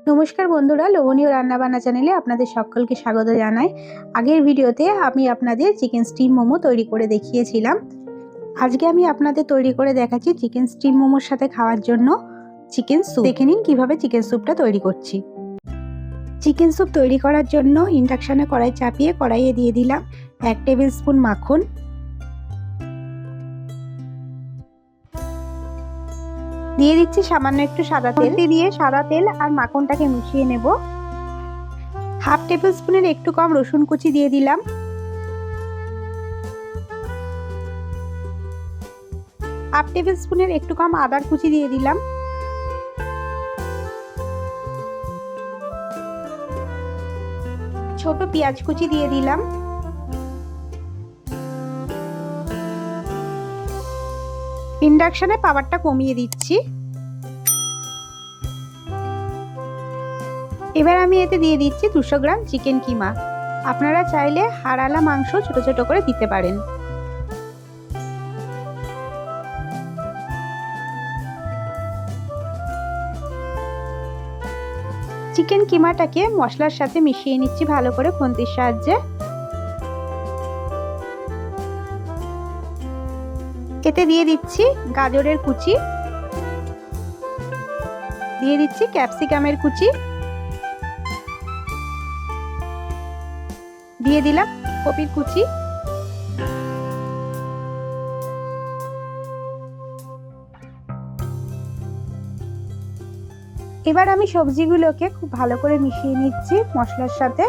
নমস্কার বন্ধুরা, লোভনীয় রান্নাবান্না চ্যানেলে আপনাদের সকলকে স্বাগত জানাই। আগের ভিডিওতে আমি আপনাদের চিকেন স্টিম মোমো তৈরি করে দেখিয়েছিলাম। আজকে আমি আপনাদের তৈরি করে দেখাচ্ছি চিকেন স্টিম মোমোর সাথে খাওয়ার জন্য চিকেন স্যুপ। দেখে নিন কীভাবে চিকেন স্যুপটা তৈরি করছি। চিকেন স্যুপ তৈরি করার জন্য ইন্ডাকশানে কড়াই চাপিয়ে কড়াইয়ে দিয়ে দিলাম 1 টেবিল স্পুন মাখন, দিয়ে দিচ্ছি সামান্য একটু সাদা তেল। দিয়ে সাদা তেল আর মাখনটাকে মিশিয়ে নেব। হাফ টেবিল স্পুনের একটু কম রসুন কুচি দিয়ে দিলাম। হাফ টেবিল স্পুনের একটু কম আদার কুচি দিয়ে দিলাম। ছোট পেঁয়াজ কুচি দিয়ে দিলাম। ইন্ডাকশনে পাওয়ারটা কমিয়ে দিচ্ছি। এবার আমি এতে দিয়ে দিচ্ছি 200 গ্রাম চিকেন কিমা। আপনারা চাইলে হাড়ালা মাংস ছোট ছোট করে দিতে পারেন। চিকেন কিমাটাকে মশলার সাথে মিশিয়ে নিচ্ছি ভালো করে খুন্তির সাহায্যে। এতে দিয়ে দিচ্ছি গাজরের কুচি, দিয়ে দিচ্ছি ক্যাপসিকামের কুচি, দিয়ে দিলাম কপির কুচি। এবার আমি সবজিগুলোকে খুব ভালো করে মিশিয়ে নিচ্ছি মশলার সাথে।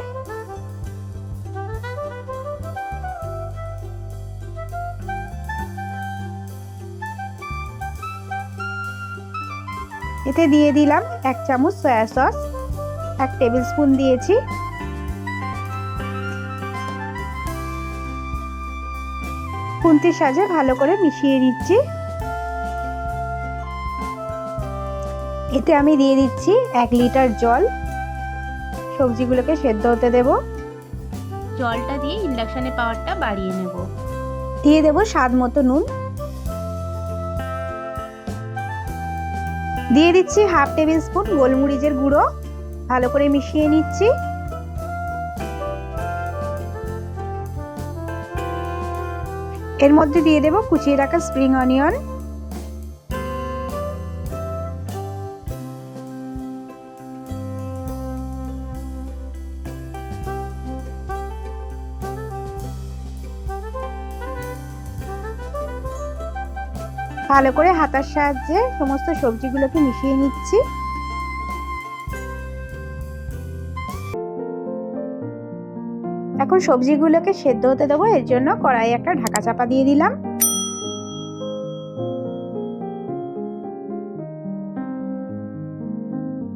এতে দিয়ে দিলাম 1 চামচ সয়া সস, 1 টেবিল স্পুন দিয়েছি। খুন্তির সাহায্যে ভালো করে মিশিয়ে নিচ্ছি। এতে আমি দিয়ে দিচ্ছি 1 লিটার জল। সবজিগুলোকে সেদ্ধ হতে দেব। জলটা দিয়ে ইন্ডাকশনে পাওয়ারটা বাড়িয়ে নেব। দিয়ে দেব স্বাদ মতো নুন। দিয়ে দিচ্ছি হাফ টেবিল স্পুন গোলমরিচের গুঁড়ো। ভালো করে মিশিয়ে নিচ্ছি। এর মধ্যে দিয়ে দেব কুচিয়ে রাখা স্প্রিং অনিয়ন। ভালো করে হাতার সাহায্যে সমস্ত সবজিগুলোকে মিশিয়ে নিচ্ছি। এখন সবজিগুলোকে সেদ্ধ হতে দেবো। এর জন্য কড়াইয়ে একটা ঢাকা চাপা দিয়ে দিলাম।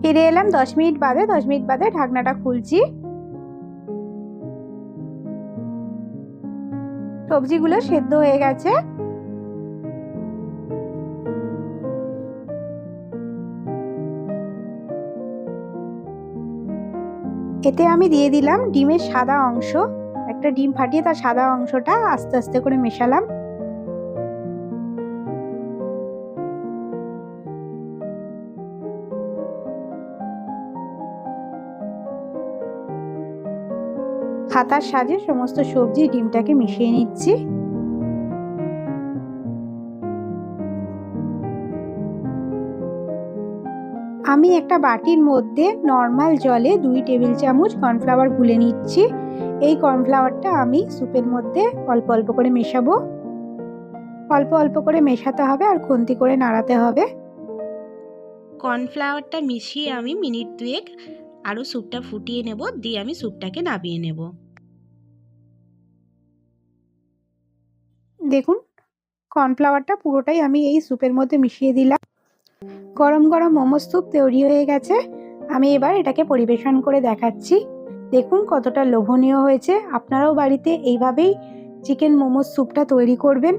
ফিরে এলাম 10 মিনিট বাদে। 10 মিনিট বাদে ঢাকনাটা খুলছি। সবজিগুলো সেদ্ধ হয়ে গেছে। এতে আমি দিয়ে দিলাম ডিমের সাদা অংশ। একটা ডিম ফাটিয়ে তার সাদা অংশটা আস্তে আস্তে করে মেশালাম। হাতার সাহায্যে সমস্ত সবজি ডিমটাকে মিশিয়ে নিচ্ছি। আমি একটা বাটির মধ্যে নরমাল জলে 2 টেবিল চামচ কর্নফ্লাওয়ার গুলে নিচ্ছি। এই কর্নফ্লাওয়ারটা আমি স্যুপের মধ্যে অল্প অল্প করে মেশাবো। অল্প অল্প করে মেশাতে হবে আর খুন্তি করে নাড়াতে হবে। কর্নফ্লাওয়ারটা মিশিয়ে আমি মিনিট 2 আরও স্যুপটা ফুটিয়ে নেব, দিয়ে আমি স্যুপটাকে নামিয়ে নেব। দেখুন কর্নফ্লাওয়ারটা পুরোটাই আমি এই স্যুপের মধ্যে মিশিয়ে দিলাম। গরম গরম মোমো স্যুপ তৈরি হয়ে গেছে। আমি এবার এটাকে পরিবেশন করে দেখাচ্ছি। দেখুন কতটা লোভনীয় হয়েছে। আপনারাও বাড়িতে এইভাবেই চিকেন মোমো স্যুপটা তৈরি করবেন।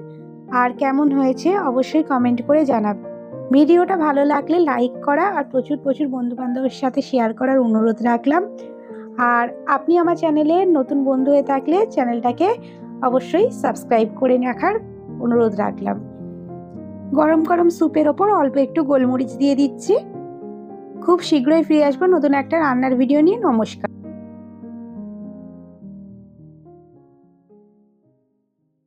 আর কেমন হয়েছে অবশ্যই কমেন্ট করে জানাবেন। ভিডিওটা ভালো লাগলে লাইক করা আর প্রচুর প্রচুর বন্ধু বান্ধবের সাথে শেয়ার করার অনুরোধ রাখলাম। আর আপনি আমার চ্যানেলে নতুন বন্ধু হয়ে থাকলে চ্যানেলটাকে অবশ্যই সাবস্ক্রাইব করে রাখার অনুরোধ রাখলাম। গরম গরম স্যুপের ওপর অল্প একটু গোলমরিচ দিয়ে দিচ্ছি। খুব শীঘ্রই ফিরে আসবো নতুন একটা রান্নার ভিডিও নিয়ে। নমস্কার।